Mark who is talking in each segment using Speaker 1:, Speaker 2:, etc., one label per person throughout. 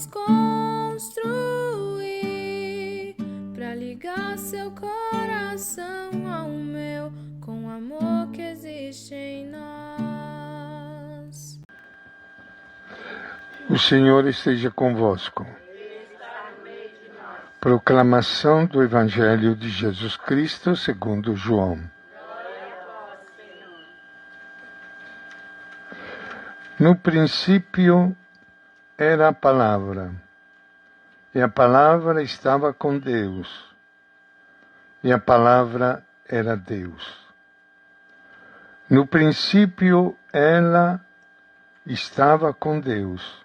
Speaker 1: desconstruir pra ligar seu coração ao meu com o amor que existe em nós.
Speaker 2: O Senhor esteja convosco. Proclamação do Evangelho de Jesus Cristo segundo João. No princípio era a palavra, e a palavra estava com Deus, e a palavra era Deus. No princípio ela estava com Deus.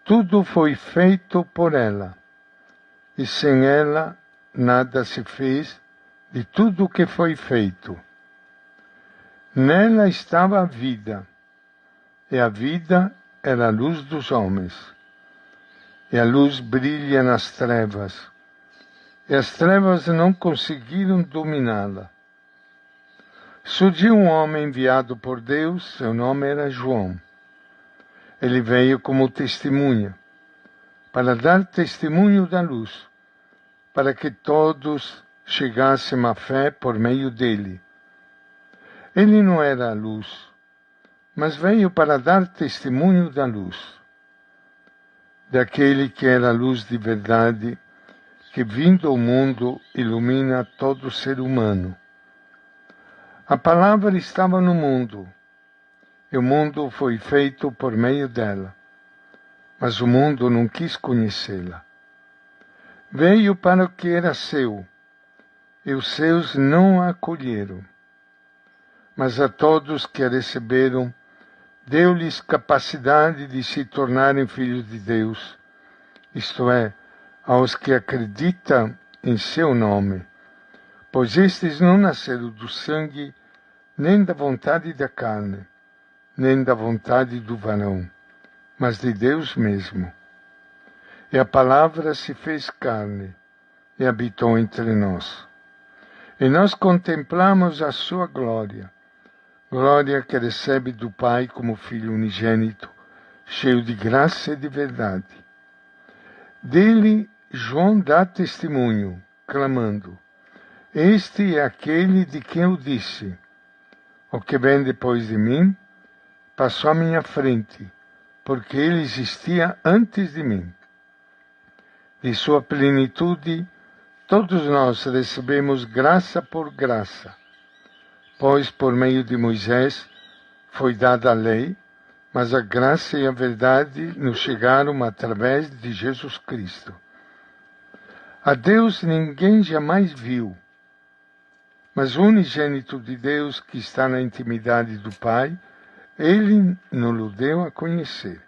Speaker 2: Tudo foi feito por ela, e sem ela nada se fez de tudo o que foi feito. Nela estava a vida, e a vida era a luz dos homens. E a luz brilha nas trevas, e as trevas não conseguiram dominá-la. Surgiu um homem enviado por Deus, seu nome era João. Ele veio como testemunha, para dar testemunho da luz, para que todos chegassem à fé por meio dele. Ele não era a luz, mas veio para dar testemunho da luz, daquele que era a luz de verdade, que vindo ao mundo ilumina todo ser humano. A palavra estava no mundo, e o mundo foi feito por meio dela, mas o mundo não quis conhecê-la. Veio para o que era seu, e os seus não a acolheram. Mas a todos que a receberam, deu-lhes capacidade de se tornarem filhos de Deus, isto é, aos que acreditam em seu nome, pois estes não nasceram do sangue, nem da vontade da carne, nem da vontade do varão, mas de Deus mesmo. E a palavra se fez carne e habitou entre nós. E nós contemplamos a sua glória, glória que recebe do Pai como Filho unigênito, cheio de graça e de verdade. Dele João dá testemunho, clamando: Este é aquele de quem eu disse: O que vem depois de mim passou à minha frente, porque ele existia antes de mim. De sua plenitude, todos nós recebemos graça por graça, pois por meio de Moisés foi dada a lei, mas a graça e a verdade nos chegaram através de Jesus Cristo. A Deus ninguém jamais viu, mas o unigênito de Deus que está na intimidade do Pai, ele nos deu a conhecer.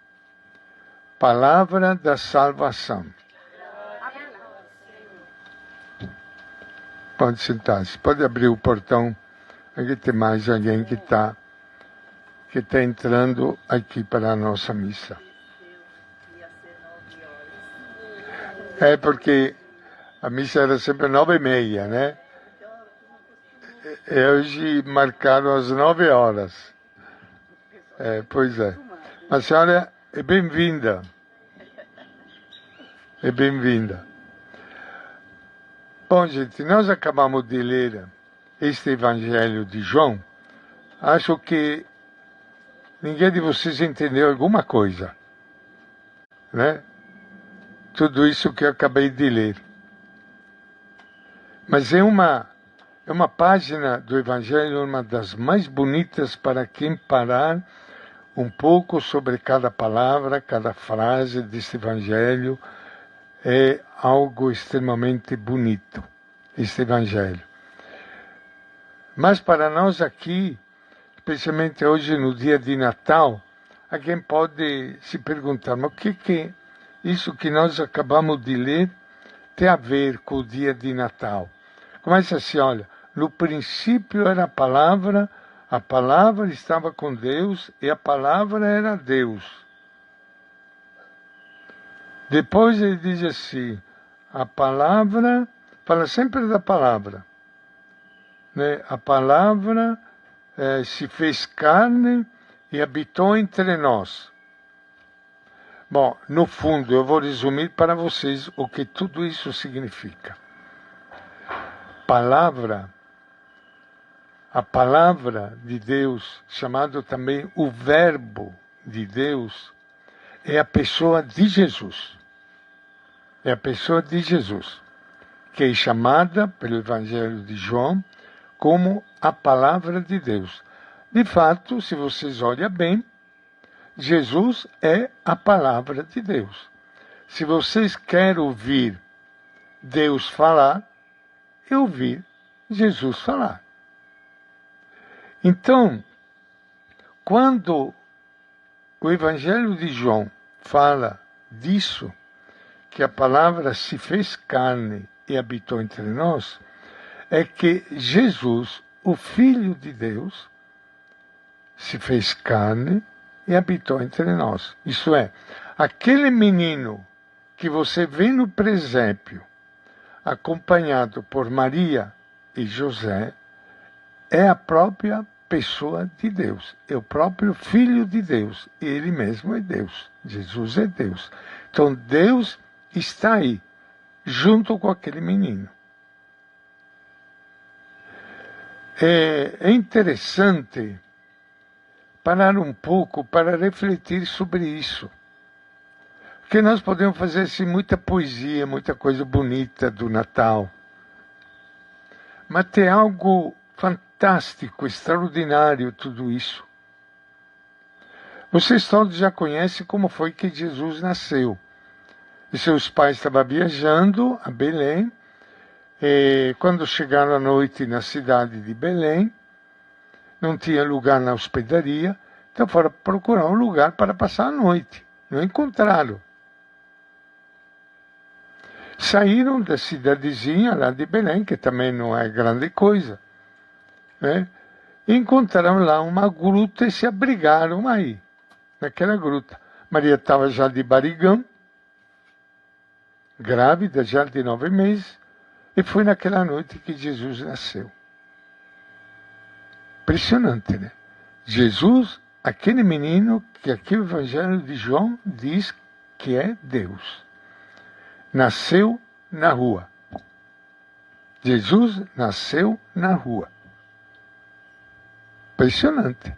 Speaker 2: Palavra da salvação. Pode sentar-se, pode abrir o portão. Aqui tem mais alguém que está entrando aqui para a nossa missa. É porque a missa era sempre 9h30, né? E hoje marcaram às 9 horas. Pois é. A senhora é bem-vinda. É bem-vinda. Bom, gente, nós acabamos de ler este Evangelho de João. Acho que ninguém de vocês entendeu alguma coisa, né? Tudo isso que eu acabei de ler. Mas é uma página do Evangelho, uma das mais bonitas para quem parar um pouco sobre cada palavra, cada frase deste Evangelho. É algo extremamente bonito, este Evangelho. Mas para nós aqui, especialmente hoje no dia de Natal, alguém pode se perguntar: mas o que isso que nós acabamos de ler tem a ver com o dia de Natal? Começa assim, olha: no princípio era a palavra estava com Deus e a palavra era Deus. Depois ele diz assim: a palavra, fala sempre da palavra, né? A palavra se fez carne e habitou entre nós. Bom, no fundo, eu vou resumir para vocês o que tudo isso significa. A palavra de Deus, chamado também o Verbo de Deus, é a pessoa de Jesus. É a pessoa de Jesus, que é chamada pelo Evangelho de João como a palavra de Deus. De fato, se vocês olham bem, Jesus é a palavra de Deus. Se vocês querem ouvir Deus falar, é ouvir Jesus falar. Então, quando o Evangelho de João fala disso, que a palavra se fez carne e habitou entre nós, é que Jesus, o Filho de Deus, se fez carne e habitou entre nós. Isso é, aquele menino que você vê no presépio, acompanhado por Maria e José, é a própria pessoa de Deus, é o próprio Filho de Deus, e ele mesmo é Deus, Jesus é Deus. Então Deus está aí, junto com aquele menino. É interessante parar um pouco para refletir sobre isso. Porque nós podemos fazer assim, muita poesia, muita coisa bonita do Natal. Mas tem algo fantástico, extraordinário tudo isso. Vocês todos já conhecem como foi que Jesus nasceu. E seus pais estavam viajando a Belém, e quando chegaram à noite na cidade de Belém, não tinha lugar na hospedaria, então foram procurar um lugar para passar a noite. Não encontraram. Saíram da cidadezinha lá de Belém, que também não é grande coisa, né? Encontraram lá uma gruta e se abrigaram aí, naquela gruta. Maria estava já de barrigão, grávida já de 9 meses, e foi naquela noite que Jesus nasceu. Impressionante, né? Jesus, aquele menino que aqui o Evangelho de João diz que é Deus, nasceu na rua. Jesus nasceu na rua. Impressionante.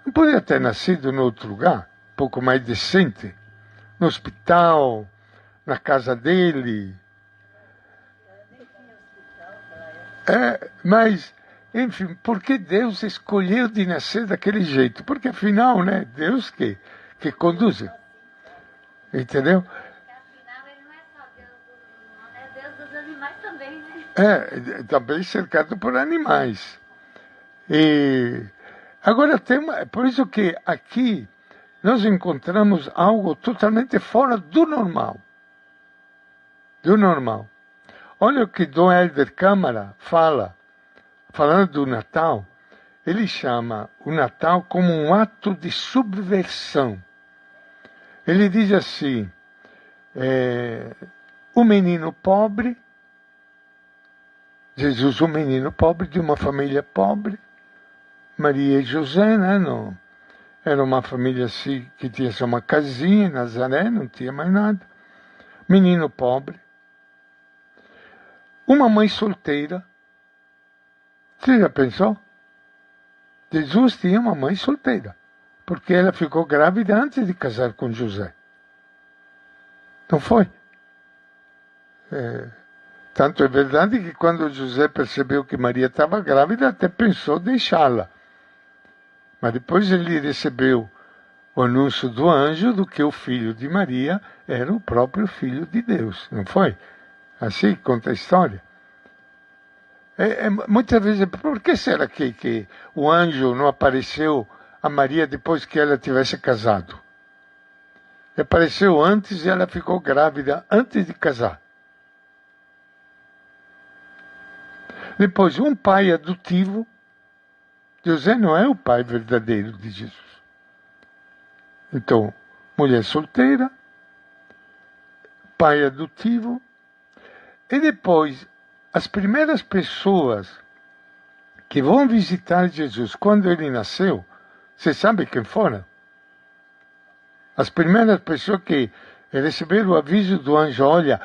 Speaker 2: Não poderia ter nascido em outro lugar, um pouco mais decente, no hospital, na casa dele. Mas, enfim, por que Deus escolheu de nascer daquele jeito? Porque afinal, né, Deus que conduz. Entendeu?
Speaker 3: Afinal, ele não é só Deus dos humanos, é Deus dos animais também, né?
Speaker 2: Também cercado por animais. E agora por isso que aqui nós encontramos algo totalmente fora do normal. Do normal. Olha o que Dom Helder Câmara fala, falando do Natal. Ele chama o Natal como um ato de subversão. Ele diz assim, o menino pobre, Jesus, o menino pobre de uma família pobre, Maria e José, né, não, era uma família assim, que tinha só uma casinha em Nazaré, não tinha mais nada. Menino pobre. Uma mãe solteira. Você já pensou? Jesus tinha uma mãe solteira, porque ela ficou grávida antes de casar com José. Não foi? Tanto é verdade que quando José percebeu que Maria estava grávida, até pensou deixá-la. Mas depois ele recebeu o anúncio do anjo do que o filho de Maria era o próprio filho de Deus. Não foi? Assim conta a história. Muitas vezes, por que será que o anjo não apareceu a Maria depois que ela tivesse casado? Ele apareceu antes e ela ficou grávida antes de casar. Depois, um pai adotivo. José não é o pai verdadeiro de Jesus. Então, mulher solteira, pai adotivo, e depois, as primeiras pessoas que vão visitar Jesus quando ele nasceu, você sabe quem foram? As primeiras pessoas que receberam o aviso do anjo, olha,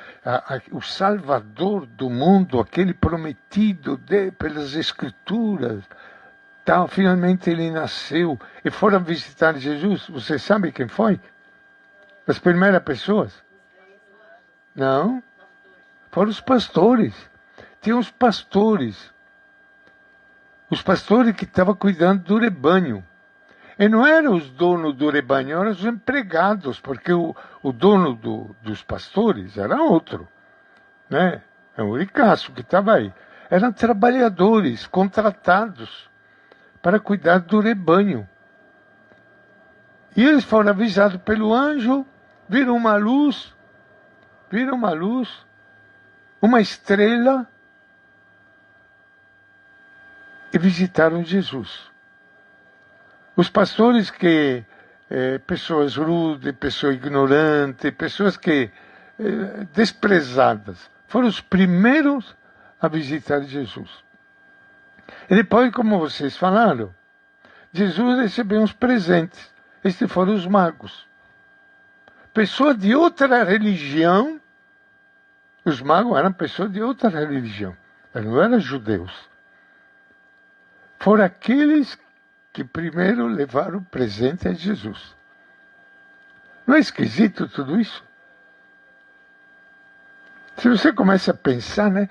Speaker 2: o Salvador do mundo, aquele prometido pelas Escrituras, tal, finalmente ele nasceu. E foram visitar Jesus. Você sabe quem foi? As primeiras pessoas? Não. Foram os pastores. Tinha os pastores. Os pastores que estavam cuidando do rebanho. E não eram os donos do rebanho, eram os empregados, porque o dono dos pastores era outro, né? É o ricaço que estava aí. Eram trabalhadores contratados para cuidar do rebanho. E eles foram avisados pelo anjo, viram uma luz, uma estrela, e visitaram Jesus. Os pastores pessoas rudes, pessoas ignorantes, pessoas desprezadas, foram os primeiros a visitar Jesus. E depois, como vocês falaram, Jesus recebeu uns presentes. Estes foram os magos. Pessoas de outra religião, os magos eram pessoas de outra religião, eles não eram judeus. Foram aqueles que primeiro levaram o presente a Jesus. Não é esquisito tudo isso? Se você começa a pensar, né?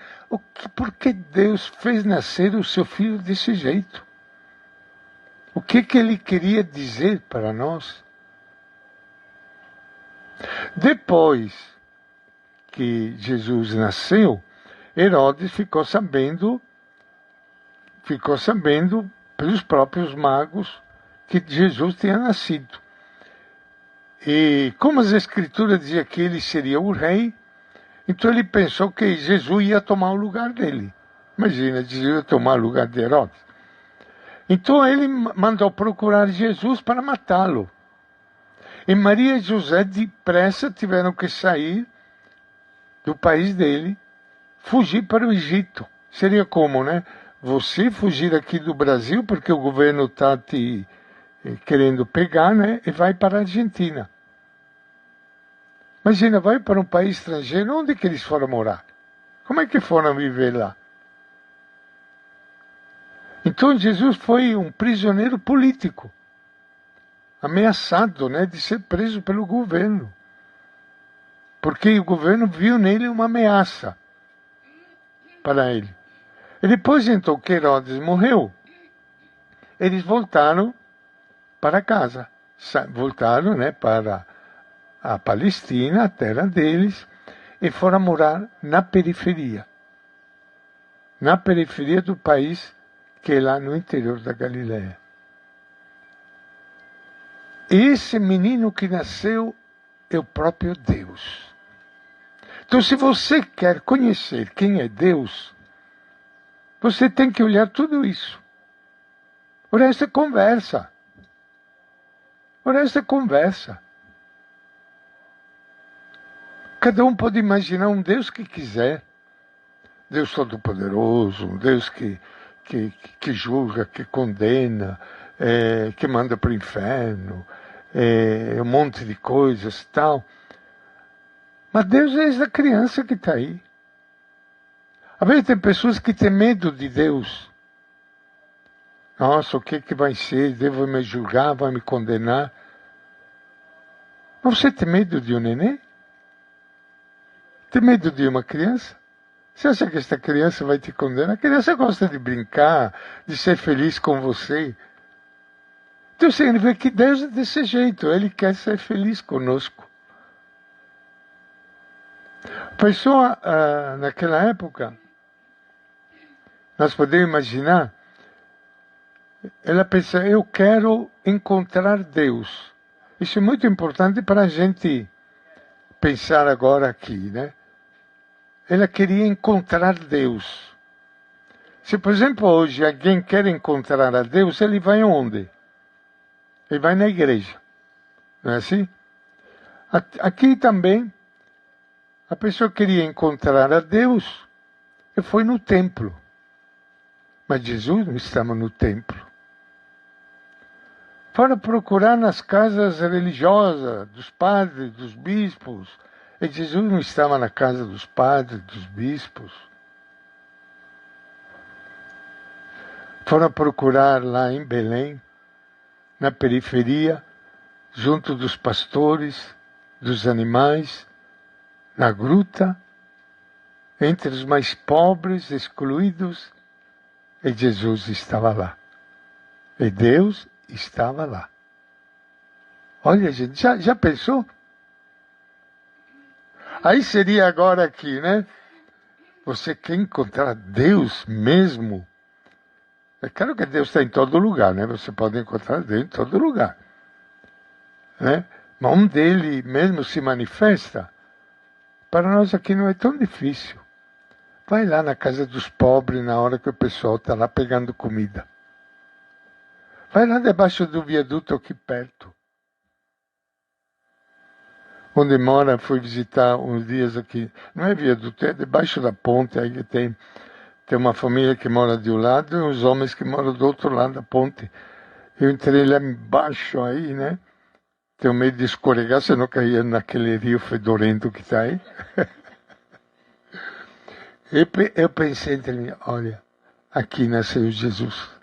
Speaker 2: Por que Deus fez nascer o seu filho desse jeito? O que ele queria dizer para nós? Depois que Jesus nasceu, Herodes ficou sabendo pelos próprios magos que Jesus tinha nascido. E como as Escrituras diziam que ele seria o rei, então ele pensou que Jesus ia tomar o lugar dele. Imagina, Jesus ia tomar o lugar de Herodes. Então ele mandou procurar Jesus para matá-lo. E Maria e José depressa tiveram que sair do país dele, fugir para o Egito. Seria como, né? Você fugir aqui do Brasil, porque o governo está te querendo pegar, né? E vai para a Argentina. Imagina, vai para um país estrangeiro, onde que eles foram morar? Como é que foram viver lá? Então Jesus foi um prisioneiro político, ameaçado, né, de ser preso pelo governo. Porque o governo viu nele uma ameaça para ele. E depois, então, que Herodes morreu, eles voltaram para casa. Voltaram, né, para a Palestina, a terra deles, e foram morar na periferia. Na periferia do país, que é lá no interior da Galileia. Esse menino que nasceu é o próprio Deus. Então, se você quer conhecer quem é Deus, você tem que olhar tudo isso. O resto é conversa. O resto é conversa. Cada um pode imaginar um Deus que quiser. Deus Todo-Poderoso, um Deus que julga, que condena, que manda para o inferno, um monte de coisas e tal. Mas Deus é essa criança que está aí. Às vezes tem pessoas que têm medo de Deus. Nossa, o que vai ser? Deus vai me julgar, vai me condenar. Mas você tem medo de um neném? Tem medo de uma criança? Você acha que esta criança vai te condenar? A criança gosta de brincar, de ser feliz com você. Então significa que Deus é desse jeito, Ele quer ser feliz conosco. A pessoa, naquela época, nós podemos imaginar, ela pensa, eu quero encontrar Deus. Isso é muito importante para a gente pensar agora aqui, né? Ela queria encontrar Deus. Se, por exemplo, hoje alguém quer encontrar a Deus, ele vai onde? Ele vai na igreja. Não é assim? Aqui também, a pessoa queria encontrar a Deus e foi no templo. Mas Jesus não estava no templo. Foram procurar nas casas religiosas, dos padres, dos bispos. E Jesus não estava na casa dos padres, dos bispos. Foram procurar lá em Belém, na periferia, junto dos pastores, dos animais, na gruta, entre os mais pobres, excluídos, e Jesus estava lá. E Deus estava lá. Olha, gente, já pensou? Aí seria agora aqui, né? Você quer encontrar Deus mesmo? É claro que Deus está em todo lugar, né? Você pode encontrar Deus em todo lugar. Né? Mas onde Ele mesmo se manifesta, para nós aqui não é tão difícil. Vai lá na casa dos pobres na hora que o pessoal está lá pegando comida. Vai lá debaixo do viaduto aqui perto. Onde mora, fui visitar uns dias aqui. Não é viaduto, é debaixo da ponte. Aí tem uma família que mora de um lado e uns homens que moram do outro lado da ponte. Eu entrei lá embaixo aí, né? Tenho medo de escorregar, se não caía naquele rio fedorento que está aí. Eu pensei entre mim, olha, aqui nasceu Jesus.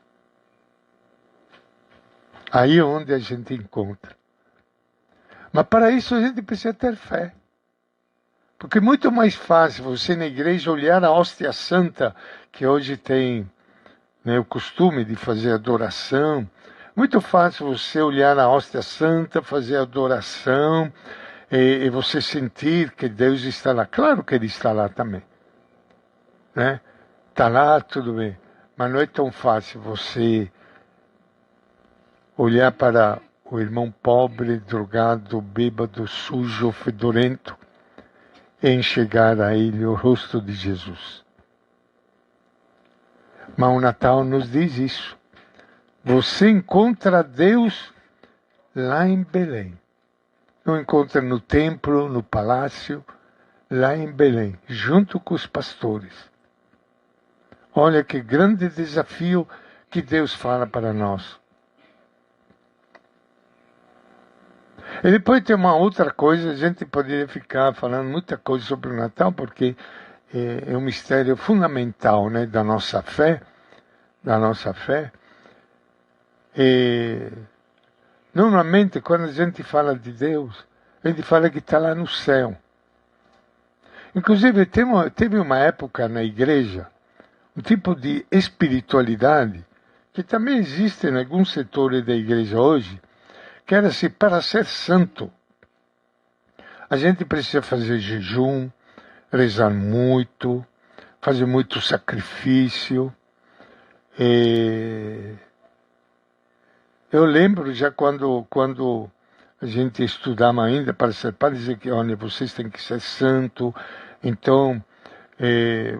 Speaker 2: Aí é onde a gente encontra. Mas para isso a gente precisa ter fé. Porque é muito mais fácil você na igreja olhar a hóstia santa, que hoje tem, né, o costume de fazer adoração. Muito fácil você olhar a hóstia santa, fazer adoração, e você sentir que Deus está lá. Claro que Ele está lá também. Né? Está lá, tudo bem. Mas não é tão fácil você olhar para o irmão pobre, drogado, bêbado, sujo, fedorento, e enxergar a ele o rosto de Jesus. Mas o Natal nos diz isso. Você encontra Deus lá em Belém. Não encontra no templo, no palácio, lá em Belém, junto com os pastores. Olha que grande desafio que Deus fala para nós. E depois tem uma outra coisa, a gente poderia ficar falando muita coisa sobre o Natal, porque é um mistério fundamental, né, da nossa fé. E normalmente, quando a gente fala de Deus, a gente fala que está lá no céu. Inclusive, teve uma época na igreja, um tipo de espiritualidade, que também existe em alguns setores da igreja hoje, que era assim, para ser santo, a gente precisa fazer jejum, rezar muito, fazer muito sacrifício. Eu lembro já quando a gente estudava ainda para ser padre, dizer que, olha, vocês têm que ser santo, então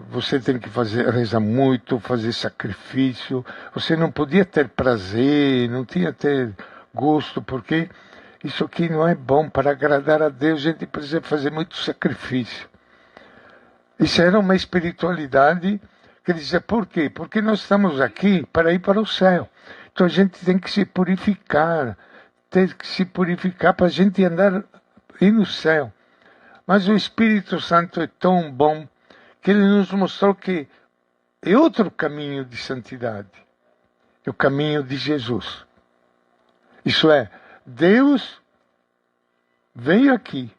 Speaker 2: você tem que rezar muito, fazer sacrifício, você não podia ter prazer, não tinha ter gosto, porque isso aqui não é bom. Para agradar a Deus, a gente precisa fazer muito sacrifício. Isso era uma espiritualidade que dizia, por quê? Porque nós estamos aqui para ir para o céu. Então a gente tem que se purificar, para a gente ir no céu. Mas o Espírito Santo é tão bom que ele nos mostrou que é outro caminho de santidade. É o caminho de Jesus. Isso é, Deus veio aqui,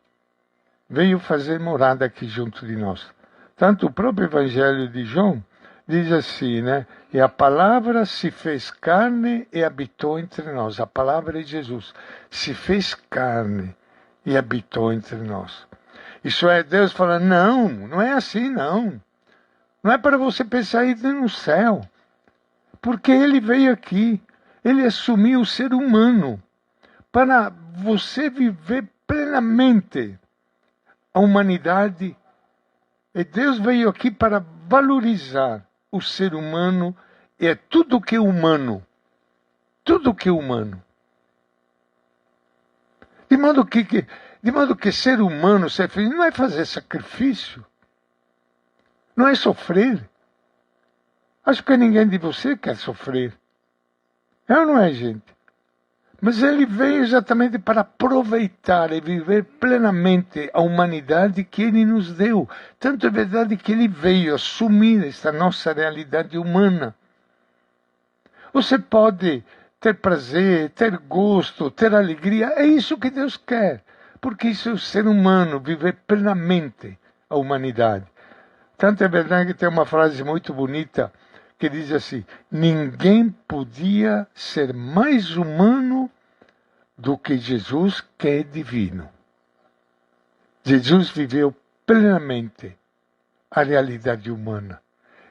Speaker 2: veio fazer morada aqui junto de nós. Tanto o próprio Evangelho de João diz assim, né? E a palavra se fez carne e habitou entre nós. A palavra é Jesus. Se fez carne e habitou entre nós. Isso é, Deus fala, não é assim, não. Não é para você pensar em ir no céu. Porque Ele veio aqui. Ele assumiu o ser humano para você viver plenamente a humanidade. E Deus veio aqui para valorizar o ser humano e tudo que é humano. Tudo que é humano. De modo que ser humano, ser feliz, não é fazer sacrifício. Não é sofrer. Acho que ninguém de você quer sofrer. É ou não é, gente? Mas ele veio exatamente para aproveitar e viver plenamente a humanidade que ele nos deu. Tanto é verdade que ele veio assumir esta nossa realidade humana. Você pode ter prazer, ter gosto, ter alegria, é isso que Deus quer. Porque isso é o ser humano, viver plenamente a humanidade. Tanto é verdade que tem uma frase muito bonita que diz assim: ninguém podia ser mais humano do que Jesus, que é divino. Jesus viveu plenamente a realidade humana.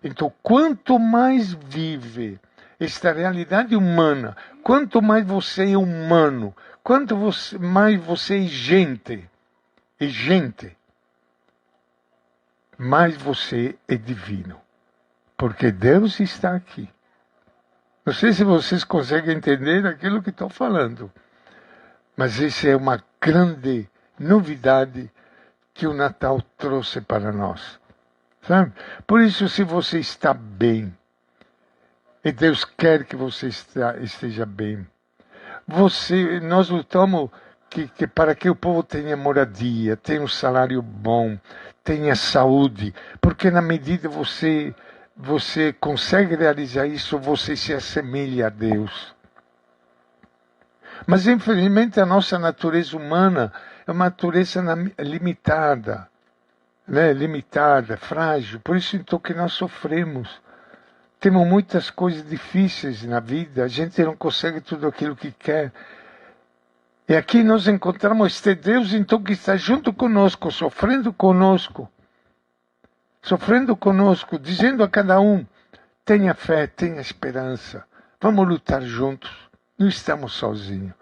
Speaker 2: Então, quanto mais vive esta realidade humana, quanto mais você é humano, mais você é gente, mais você é divino. Porque Deus está aqui. Não sei se vocês conseguem entender aquilo que estou falando. Mas isso é uma grande novidade que o Natal trouxe para nós. Sabe? Por isso, se você está bem, e Deus quer que você esteja bem, nós lutamos para que o povo tenha moradia, tenha um salário bom, tenha saúde, porque na medida você consegue realizar isso, você se assemelha a Deus. Mas, infelizmente, a nossa natureza humana é uma natureza limitada, né? Limitada, frágil. Por isso, então, que nós sofremos. Temos muitas coisas difíceis na vida, a gente não consegue tudo aquilo que quer. E aqui nós encontramos este Deus, então, que está junto conosco, sofrendo conosco, dizendo a cada um: tenha fé, tenha esperança, vamos lutar juntos. Não estamos sozinhos.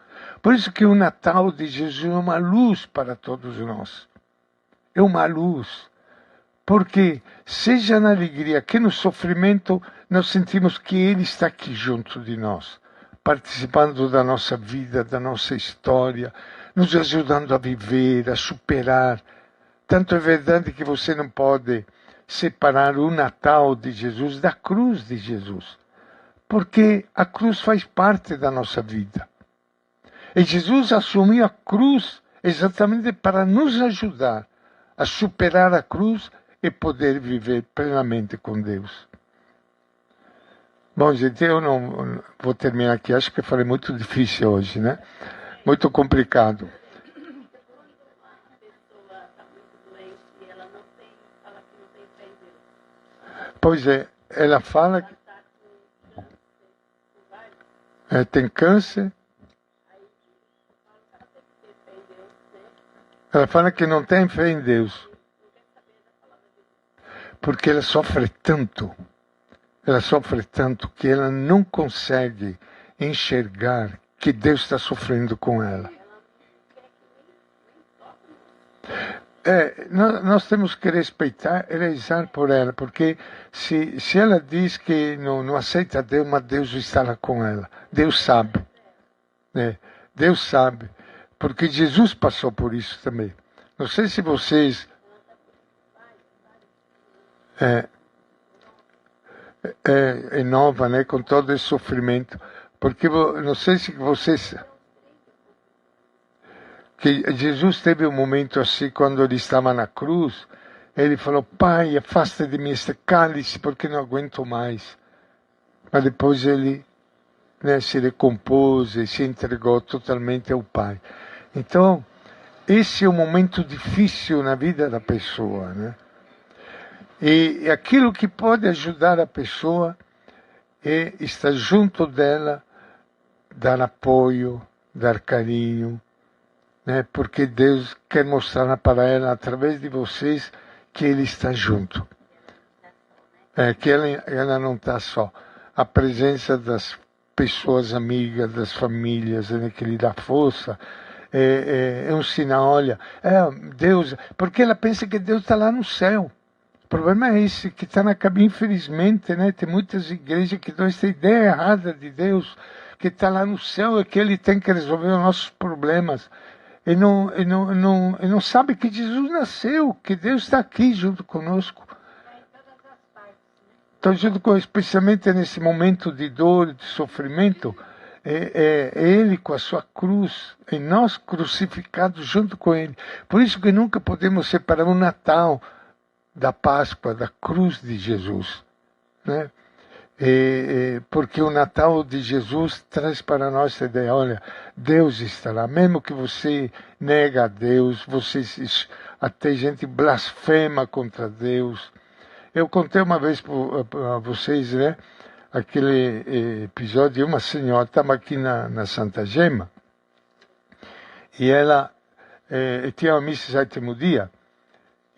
Speaker 2: Por isso que o Natal de Jesus é uma luz para todos nós. É uma luz. Porque, seja na alegria que no sofrimento, nós sentimos que Ele está aqui junto de nós, participando da nossa vida, da nossa história, nos ajudando a viver, a superar. Tanto é verdade que você não pode separar o Natal de Jesus da cruz de Jesus. Porque a cruz faz parte da nossa vida. E Jesus assumiu a cruz exatamente para nos ajudar a superar a cruz e poder viver plenamente com Deus. Bom, gente, eu não vou terminar aqui. Acho que eu falei muito difícil hoje, né? Muito complicado. Pois é, ela fala que tem câncer. Ela fala que não tem fé em Deus. Porque ela sofre tanto que ela não consegue enxergar que Deus está sofrendo com ela. Nós temos que respeitar e rezar por ela, porque se ela diz que não aceita Deus, mas Deus está lá com ela. Deus sabe. Né? Deus sabe. Porque Jesus passou por isso também. Não sei se vocês... É nova, né? Com todo esse sofrimento. Porque não sei se vocês... Que Jesus teve um momento assim, quando ele estava na cruz, ele falou: Pai, afasta de mim este cálice, porque não aguento mais. Mas depois ele se recompôs e se entregou totalmente ao Pai. Então, esse é um momento difícil na vida da pessoa, né? E aquilo que pode ajudar a pessoa é estar junto dela, dar apoio, dar carinho, né? Porque Deus quer mostrar para ela, através de vocês, que Ele está junto. Que ela não está só. A presença das pessoas amigas, das famílias, né, que lhe dá força, é um sinal. Olha, Deus, porque ela pensa que Deus está lá no céu. O problema é esse, que está na cabeça, infelizmente, né? Tem muitas igrejas que dão essa ideia errada de Deus, que está lá no céu e que Ele tem que resolver os nossos problemas. E não sabe que Jesus nasceu, que Deus está aqui junto conosco. Então, especialmente nesse momento de dor, de sofrimento, é Ele com a sua cruz, e nós crucificados junto com Ele. Por isso que nunca podemos separar o Natal da Páscoa, da cruz de Jesus, né? Porque o Natal de Jesus traz para nós a ideia, olha, Deus está lá, mesmo que você nega a Deus, até gente blasfema contra Deus. Eu contei uma vez para vocês, né, aquele episódio de uma senhora, estava aqui na Santa Gema, e ela tinha uma missa sétimo dia,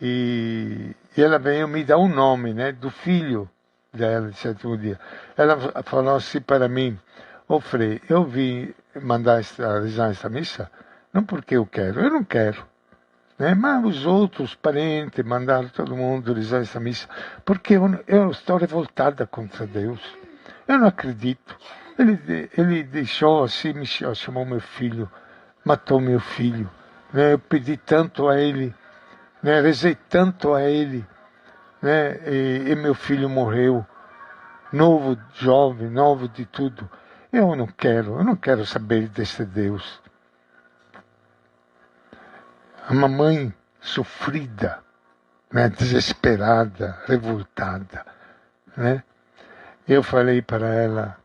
Speaker 2: e ela veio me dar um nome, né, do filho dela de sétimo dia. Ela falou assim para mim, ô Frei, eu vim rezar esta missa, não porque eu não quero, né? Mas os outros parentes mandaram todo mundo rezar esta missa, porque eu estou revoltada contra Deus, eu não acredito. Ele deixou assim, chamou meu filho, matou meu filho, né? Eu pedi tanto a ele, né? Rezei tanto a ele, né? E meu filho morreu, novo, jovem, novo de tudo. Eu não quero saber desse Deus. A mamãe sofrida, né? Desesperada, revoltada, né? Eu falei para ela,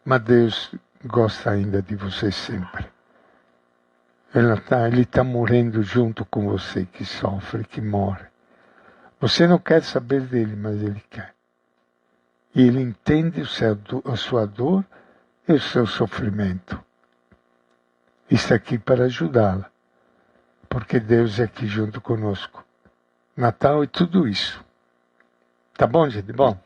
Speaker 2: mas Deus gosta ainda de você sempre. Ele está morrendo junto com você, que sofre, que morre. Você não quer saber dele, mas ele quer. E ele entende a sua dor e o seu sofrimento. Está aqui para ajudá-la, porque Deus é aqui junto conosco. Natal é tudo isso. Tá bom, gente? Bom.